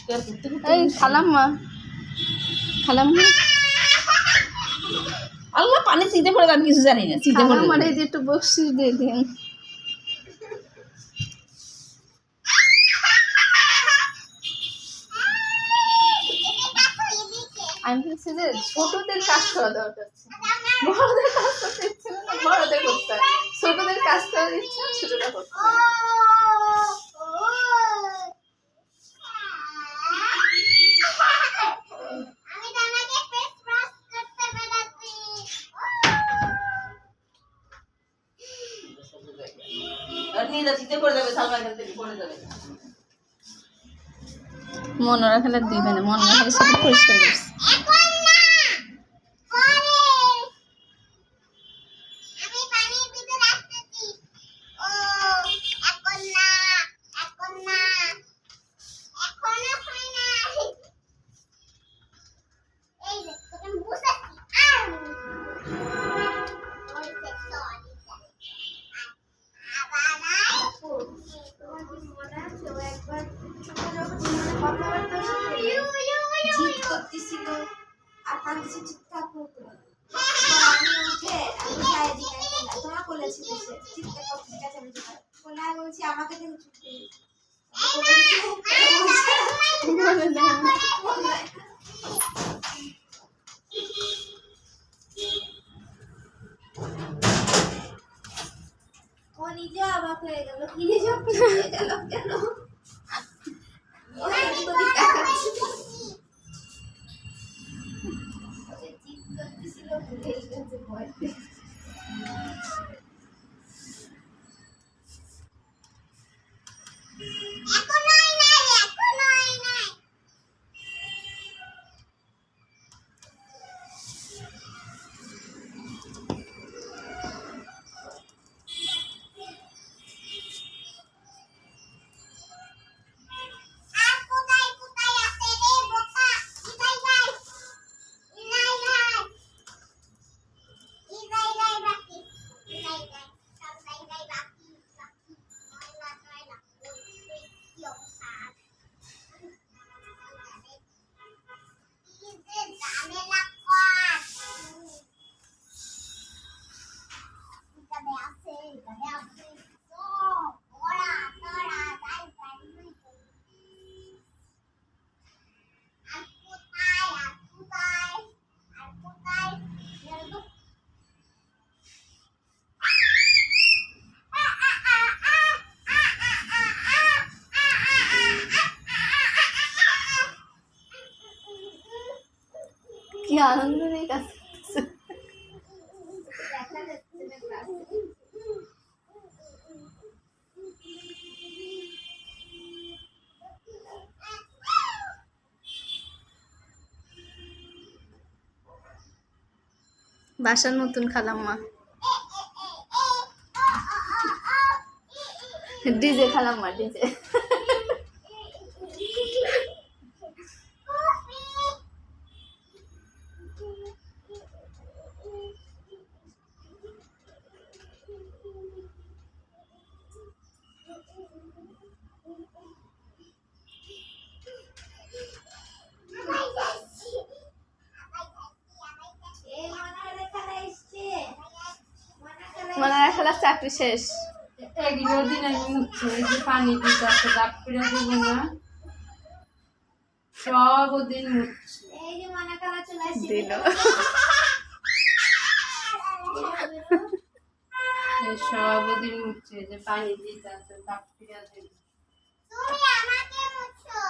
এই খালাম্মা আল্লাহ পানি চিনতে পড়ে আমি কিছু জানি না চিনতে পড়ে মানে এই যে একটু বকশিস দিয়ে দিন। আমি বলছি যে ছোটদের কাজ করা দরকার, বড়দের কাজ করতে ইচ্ছে না, বড়দের করতে হয়, ছোটদের কাজ করার ইচ্ছা ছোটরা করতে হয়। মনে রাখলে দিবে না, মনে রাখলে সব পরিষ্কার করছে। নিজে অবাক হয়ে গেল, কি সব হয়ে গেল কেন? কি আনন্দ নেই কাজ করতেছে। বাসার নতুন খালাম্মা, ডিজে খালাম্মা, ডিজে। মনে রাখলাম চাকরি শেষ। এগুলো দিন আমি মুছছি, এই যে পানি দিতে আছে ডাক করে দিব না, সব দিন মুছছি। এই যে মনে করা চলে আসছে দিল সব দিন মুছছে, যে পানি দিতে আছে ডাক করে দিব। তুমি আমাকে মুছো।